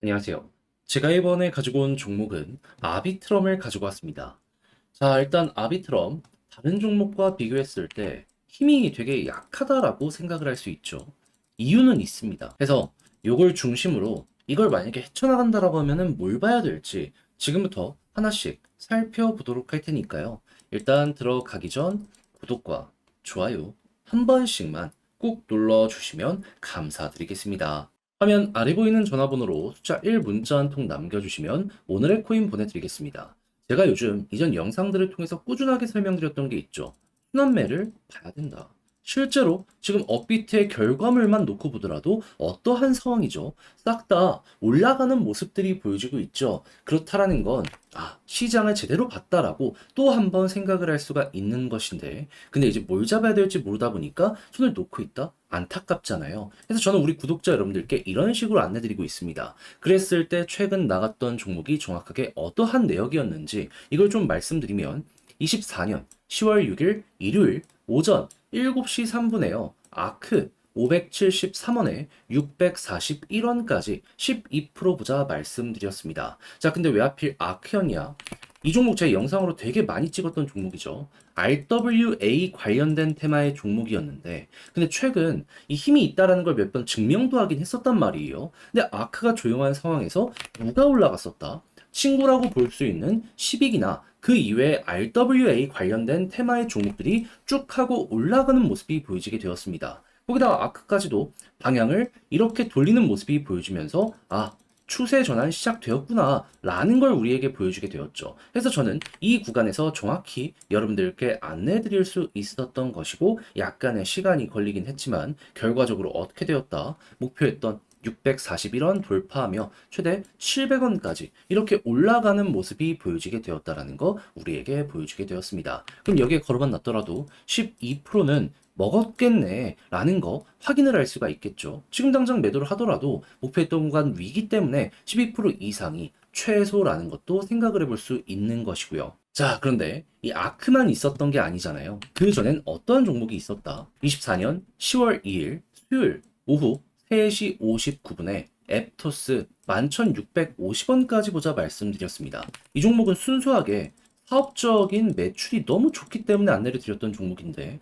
안녕하세요. 제가 이번에 가지고 온 종목은 아비트럼을 가지고 왔습니다. 자, 일단 아비트럼 다른 종목과 비교했을 때 힘이 되게 약하다라고 생각을 할 수 있죠. 이유는 있습니다. 그래서 이걸 중심으로 이걸 만약에 헤쳐나간다라고 하면은 뭘 봐야 될지 지금부터 하나씩 살펴보도록 할 테니까요. 일단 들어가기 전 구독과 좋아요 한 번씩만 꼭 눌러주시면 감사드리겠습니다. 화면 아래 보이는 전화번호로 숫자 1 문자 한 통 남겨주시면 오늘의 코인 보내드리겠습니다. 제가 요즘 이전 영상들을 통해서 꾸준하게 설명드렸던 게 있죠. 순환매를 봐야 된다. 실제로 지금 업비트의 결과물만 놓고 보더라도 어떠한 상황이죠? 싹 다 올라가는 모습들이 보여지고 있죠. 그렇다라는 건 시장을 제대로 봤다라고 또 한 번 생각을 할 수가 있는 것인데 근데 이제 뭘 잡아야 될지 모르다 보니까 손을 놓고 있다? 안타깝잖아요. 그래서 저는 우리 구독자 여러분들께 이런 식으로 안내드리고 있습니다. 그랬을 때 최근 나갔던 종목이 정확하게 어떠한 내역이었는지 이걸 좀 말씀드리면 24년 10월 6일 일요일 오전 7시 3분에요. 아크 573원에 641원까지 12% 보자 말씀드렸습니다. 자, 근데 왜 하필 아크였냐? 이 종목 제 영상으로 되게 많이 찍었던 종목이죠. RWA 관련된 테마의 종목이었는데, 근데 최근 이 힘이 있다라는 걸 몇 번 증명도 하긴 했었단 말이에요. 근데 아크가 조용한 상황에서 누가 올라갔었다? 친구라고 볼 수 있는 시빅이나 그 이외에 RWA 관련된 테마의 종목들이 쭉 하고 올라가는 모습이 보여지게 되었습니다. 거기다가 아크까지도 방향을 이렇게 돌리는 모습이 보여지면서 추세 전환 시작되었구나 라는 걸 우리에게 보여주게 되었죠. 그래서 저는 이 구간에서 정확히 여러분들께 안내 드릴 수 있었던 것이고 약간의 시간이 걸리긴 했지만 결과적으로 어떻게 되었다? 목표했던 641원 돌파하며 최대 700원까지 이렇게 올라가는 모습이 보여지게 되었다라는 거 우리에게 보여주게 되었습니다. 그럼 여기에 걸어만 놨더라도 12%는 먹었겠네 라는 거 확인을 할 수가 있겠죠. 지금 당장 매도를 하더라도 목표했던 구간 위기 때문에 12% 이상이 최소라는 것도 생각을 해볼 수 있는 것이고요. 자, 그런데 이 아크만 있었던 게 아니잖아요. 그 전엔 어떤 종목이 있었다? 24년 10월 2일 수요일 오후 3시 59분에 앱토스 11,650원까지 보자 말씀드렸습니다. 이 종목은 순수하게 사업적인 매출이 너무 좋기 때문에 안내를 드렸던 종목인데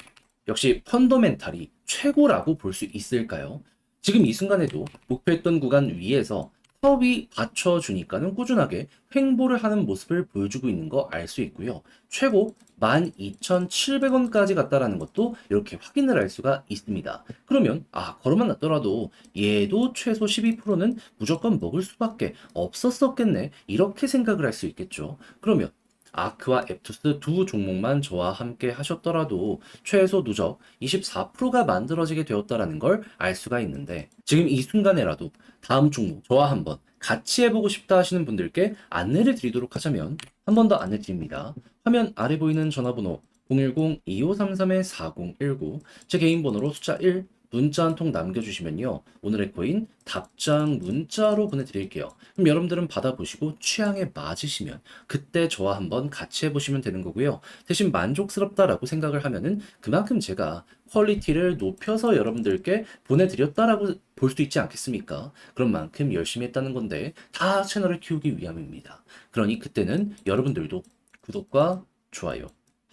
역시 펀더멘탈이 최고라고 볼 수 있을까요? 지금 이 순간에도 목표했던 구간 위에서 사업이 받쳐주니까는 꾸준하게 횡보를 하는 모습을 보여주고 있는 거 알 수 있고요. 최고 12,700원까지 갔다라는 것도 이렇게 확인을 할 수가 있습니다. 그러면 걸어만 놨더라도 얘도 최소 12%는 무조건 먹을 수밖에 없었었겠네 이렇게 생각을 할 수 있겠죠. 그러면 아크와 앱투스 두 종목만 저와 함께 하셨더라도 최소 누적 24%가 만들어지게 되었다라는 걸 알 수가 있는데 지금 이 순간에라도 다음 종목 저와 한번 같이 해보고 싶다 하시는 분들께 안내를 드리도록 하자면 한 번 더 안내 드립니다. 화면 아래 보이는 전화번호 010-2533-4019 제 개인 번호로 숫자 1 문자 한 통 남겨주시면요. 오늘의 코인 답장 문자로 보내드릴게요. 그럼 여러분들은 받아보시고 취향에 맞으시면 그때 저와 한번 같이 해보시면 되는 거고요. 대신 만족스럽다라고 생각을 하면은 그만큼 제가 퀄리티를 높여서 여러분들께 보내드렸다라고 볼 수 있지 않겠습니까? 그런 만큼 열심히 했다는 건데 다 채널을 키우기 위함입니다. 그러니 그때는 여러분들도 구독과 좋아요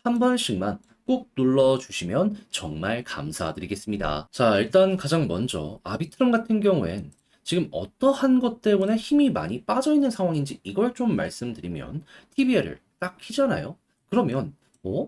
한 번씩만 꼭 눌러주시면 정말 감사드리겠습니다. 자, 일단 가장 먼저 아비트럼 같은 경우엔 지금 어떠한 것 때문에 힘이 많이 빠져있는 상황인지 이걸 좀 말씀드리면 TBL을 딱 키잖아요. 그러면 왜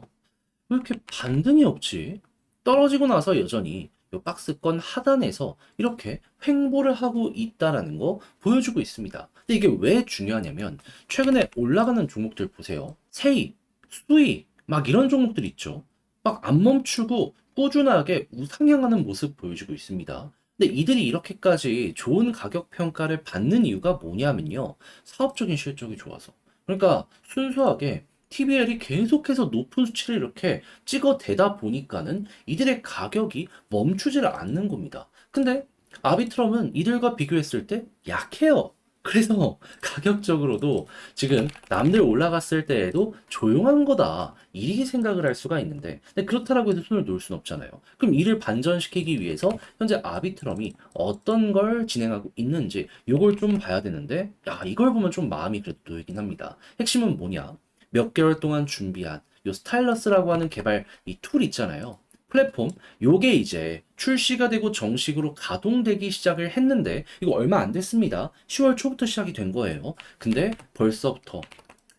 이렇게 반등이 없지? 떨어지고 나서 여전히 이 박스권 하단에서 이렇게 횡보를 하고 있다라는 거 보여주고 있습니다. 근데 이게 왜 중요하냐면 최근에 올라가는 종목들 보세요. 세입, 수익, 막 이런 종목들 있죠. 막 안 멈추고 꾸준하게 우상향하는 모습 보여주고 있습니다. 근데 이들이 이렇게까지 좋은 가격 평가를 받는 이유가 뭐냐면요. 사업적인 실적이 좋아서. 그러니까 순수하게 TBL이 계속해서 높은 수치를 이렇게 찍어대다 보니까는 이들의 가격이 멈추지를 않는 겁니다. 근데 아비트럼은 이들과 비교했을 때 약해요. 그래서 가격적으로도 지금 남들 올라갔을 때에도 조용한 거다. 이렇게 생각을 할 수가 있는데, 근데 그렇다라고 해서 손을 놓을 수는 없잖아요. 그럼 이를 반전시키기 위해서 현재 아비트럼이 어떤 걸 진행하고 있는지 요걸 좀 봐야 되는데, 야, 이걸 보면 좀 마음이 그래도 놓이긴 합니다. 핵심은 뭐냐? 몇 개월 동안 준비한 요 스타일러스라고 하는 개발 이 툴 있잖아요. 플랫폼, 요게 이제 출시가 되고 정식으로 가동되기 시작을 했는데, 이거 얼마 안 됐습니다. 10월 초부터 시작이 된 거예요. 근데 벌써부터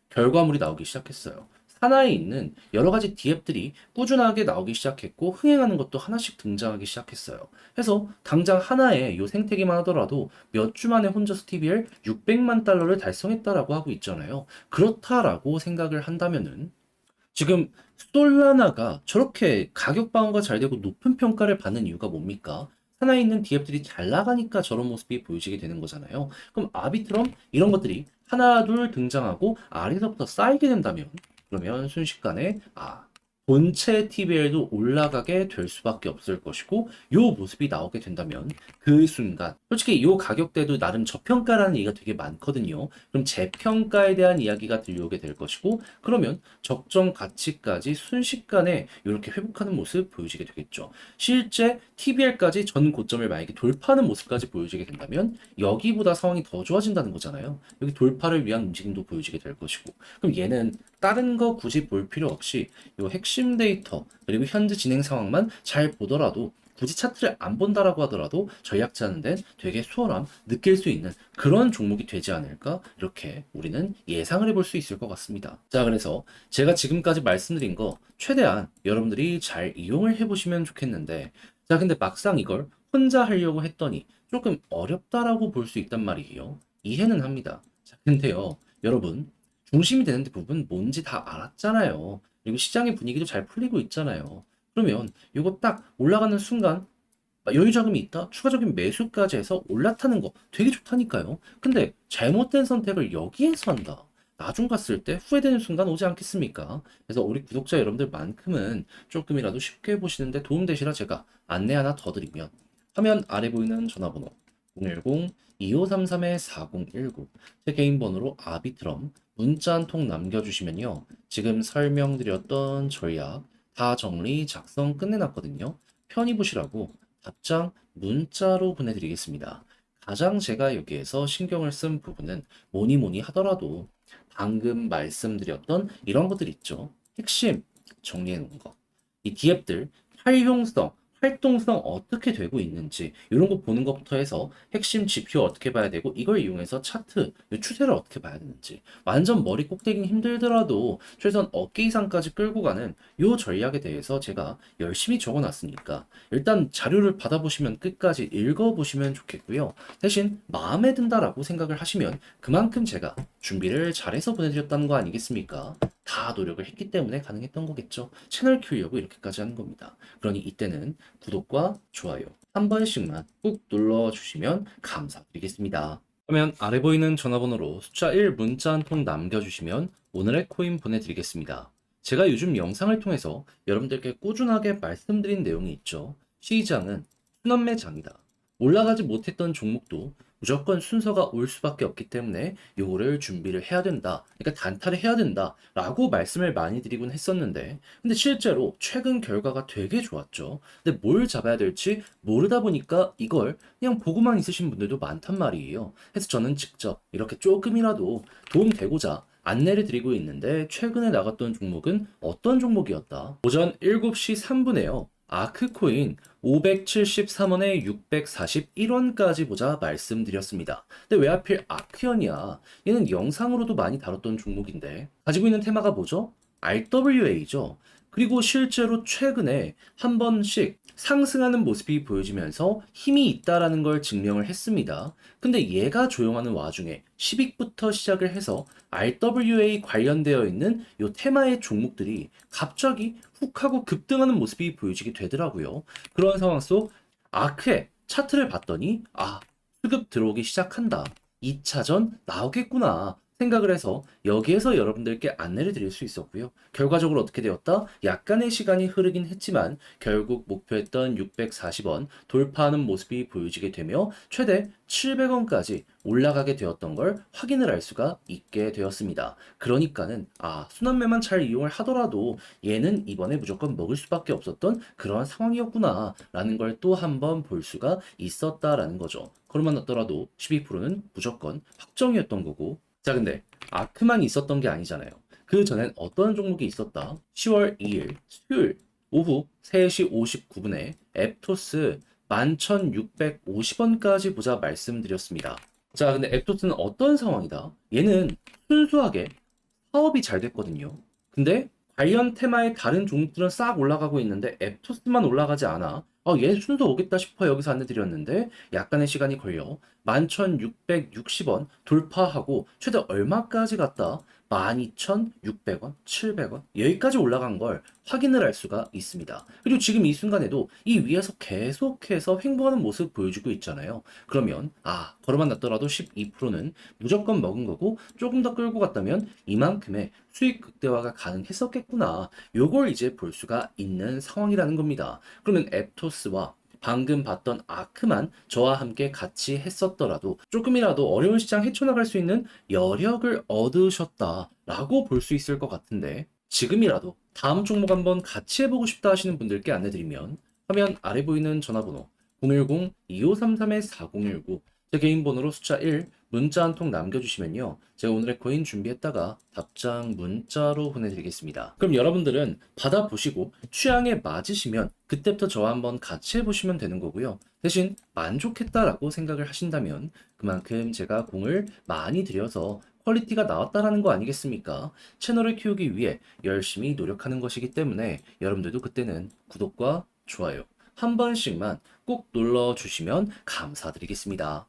결과물이 나오기 시작했어요. 산하에 있는 여러 가지 디앱들이 꾸준하게 나오기 시작했고, 흥행하는 것도 하나씩 등장하기 시작했어요. 그래서 당장 하나의 요 생태계만 하더라도 몇 주 만에 혼자서 TVL 600만 달러를 달성했다라고 하고 있잖아요. 그렇다라고 생각을 한다면은 지금 솔라나가 저렇게 가격 방어가 잘 되고 높은 평가를 받는 이유가 뭡니까? 하나에 있는 디앱들이 잘 나가니까 저런 모습이 보여지게 되는 거잖아요. 그럼 아비트럼 이런 것들이 하나 둘 등장하고 아래서부터 쌓이게 된다면 그러면 순식간에 본체 TVL도 올라가게 될 수밖에 없을 것이고 요 모습이 나오게 된다면 그 순간 솔직히 요 가격대도 나름 저평가라는 얘기가 되게 많거든요. 그럼 재평가에 대한 이야기가 들려오게 될 것이고 그러면 적정 가치까지 순식간에 이렇게 회복하는 모습 보여지게 되겠죠. 실제 TBL까지 전 고점을 만약에 돌파하는 모습까지 보여지게 된다면 여기보다 상황이 더 좋아진다는 거잖아요. 여기 돌파를 위한 움직임도 보여지게 될 것이고 그럼 얘는 다른 거 굳이 볼 필요 없이 요 핵심 데이터 그리고 현재 진행 상황만 잘 보더라도 굳이 차트를 안 본다라고 하더라도 전략자는 되게 수월함 느낄 수 있는 그런 종목이 되지 않을까 이렇게 우리는 예상을 해볼 수 있을 것 같습니다. 자, 그래서 제가 지금까지 말씀드린 거 최대한 여러분들이 잘 이용을 해보시면 좋겠는데 자, 근데 막상 이걸 혼자 하려고 했더니 조금 어렵다라고 볼 수 있단 말이에요. 이해는 합니다. 자, 근데요, 여러분 중심이 되는 부분 뭔지 다 알았잖아요. 그리고 시장의 분위기도 잘 풀리고 있잖아요. 그러면 이거 딱 올라가는 순간 여유 자금이 있다? 추가적인 매수까지 해서 올라타는 거 되게 좋다니까요. 근데 잘못된 선택을 여기에서 한다. 나중 갔을 때 후회되는 순간 오지 않겠습니까? 그래서 우리 구독자 여러분들만큼은 조금이라도 쉽게 보시는데 도움되시라 제가 안내 하나 더 드리면 화면 아래 보이는 전화번호 010-2533-4019 제 개인 번호로 아비트럼 문자 한 통 남겨주시면요. 지금 설명드렸던 전략 다 정리 작성 끝내놨거든요. 편히 보시라고 답장 문자로 보내드리겠습니다. 가장 제가 여기에서 신경을 쓴 부분은 뭐니 뭐니 하더라도 방금 말씀드렸던 이런 것들 있죠. 핵심 정리해 놓은 거. 이 디앱들 활용성, 활동성 어떻게 되고 있는지 이런 거 보는 것부터 해서 핵심 지표 어떻게 봐야 되고 이걸 이용해서 차트, 이 추세를 어떻게 봐야 되는지 완전 머리 꼭대기는 힘들더라도 최소한 어깨 이상까지 끌고 가는 이 전략에 대해서 제가 열심히 적어놨으니까 일단 자료를 받아보시면 끝까지 읽어보시면 좋겠고요. 대신 마음에 든다라고 생각을 하시면 그만큼 제가 준비를 잘해서 보내드렸다는 거 아니겠습니까? 다 노력을 했기 때문에 가능했던 거겠죠. 채널 키우려고 이렇게까지 하는 겁니다. 그러니 이때는 구독과 좋아요 한 번씩만 꾹 눌러주시면 감사드리겠습니다. 그러면 아래 보이는 전화번호로 숫자 1 문자 한 통 남겨주시면 오늘의 코인 보내드리겠습니다. 제가 요즘 영상을 통해서 여러분들께 꾸준하게 말씀드린 내용이 있죠. 시장은 순환매장이다. 올라가지 못했던 종목도 무조건 순서가 올 수밖에 없기 때문에 요거를 준비를 해야 된다. 그러니까 단타를 해야 된다. 라고 말씀을 많이 드리곤 했었는데 근데 실제로 최근 결과가 되게 좋았죠. 근데 뭘 잡아야 될지 모르다 보니까 이걸 그냥 보고만 있으신 분들도 많단 말이에요. 그래서 저는 직접 이렇게 조금이라도 도움되고자 안내를 드리고 있는데 최근에 나갔던 종목은 어떤 종목이었다? 오전 7시 3분에요. 아크코인 573원에 641원까지 보자 말씀드렸습니다. 근데 왜 하필 아크연이야? 얘는 영상으로도 많이 다뤘던 종목인데 가지고 있는 테마가 뭐죠? RWA죠. 그리고 실제로 최근에 한 번씩 상승하는 모습이 보여지면서 힘이 있다라는 걸 증명을 했습니다. 근데 얘가 조용하는 와중에 10익부터 시작을 해서 RWA 관련되어 있는 요 테마의 종목들이 갑자기 훅 하고 급등하는 모습이 보여지게 되더라고요. 그런 상황 속 아크의 차트를 봤더니 수급 들어오기 시작한다. 2차전 나오겠구나 생각을 해서 여기에서 여러분들께 안내를 드릴 수 있었고요. 결과적으로 어떻게 되었다? 약간의 시간이 흐르긴 했지만 결국 목표했던 640원 돌파하는 모습이 보여지게 되며 최대 700원까지 올라가게 되었던 걸 확인을 할 수가 있게 되었습니다. 그러니까는 순환매만 잘 이용을 하더라도 얘는 이번에 무조건 먹을 수밖에 없었던 그러한 상황이었구나 라는 걸 또 한 번 볼 수가 있었다라는 거죠. 그러면 어더라도 12%는 무조건 확정이었던 거고. 자, 근데 아크만 있었던 게 아니잖아요. 그 전엔 어떤 종목이 있었다? 10월 2일 수요일 오후 3시 59분에 앱토스 11,650원까지 보자 말씀드렸습니다. 자, 근데 앱토스는 어떤 상황이다? 얘는 순수하게 사업이 잘 됐거든요. 근데 관련 테마의 다른 종목들은 싹 올라가고 있는데 앱토스만 올라가지 않아. 얘 순서 오겠다 싶어 여기서 안내드렸는데 약간의 시간이 걸려 11,660원 돌파하고 최대 얼마까지 갔다? 12,600원, 700원 여기까지 올라간 걸 확인을 할 수가 있습니다. 그리고 지금 이 순간에도 이 위에서 계속해서 횡보하는 모습 보여주고 있잖아요. 그러면 걸어만 놨더라도 12%는 무조건 먹은 거고 조금 더 끌고 갔다면 이만큼의 수익 극대화가 가능했었겠구나. 요걸 이제 볼 수가 있는 상황이라는 겁니다. 그러면 앱토스와 방금 봤던 아크만 저와 함께 같이 했었더라도 조금이라도 어려운 시장 헤쳐나갈 수 있는 여력을 얻으셨다라고 볼 수 있을 것 같은데 지금이라도 다음 종목 한번 같이 해보고 싶다 하시는 분들께 안내드리면 화면 아래 보이는 전화번호 010-2533-4019 제 개인 번호로 숫자 1 문자 한 통 남겨주시면요. 제가 오늘의 코인 준비했다가 답장 문자로 보내드리겠습니다. 그럼 여러분들은 받아보시고 취향에 맞으시면 그때부터 저와 한번 같이 해보시면 되는 거고요. 대신 만족했다라고 생각을 하신다면 그만큼 제가 공을 많이 들여서 퀄리티가 나왔다라는 거 아니겠습니까? 채널을 키우기 위해 열심히 노력하는 것이기 때문에 여러분들도 그때는 구독과 좋아요 한 번씩만 꼭 눌러주시면 감사드리겠습니다.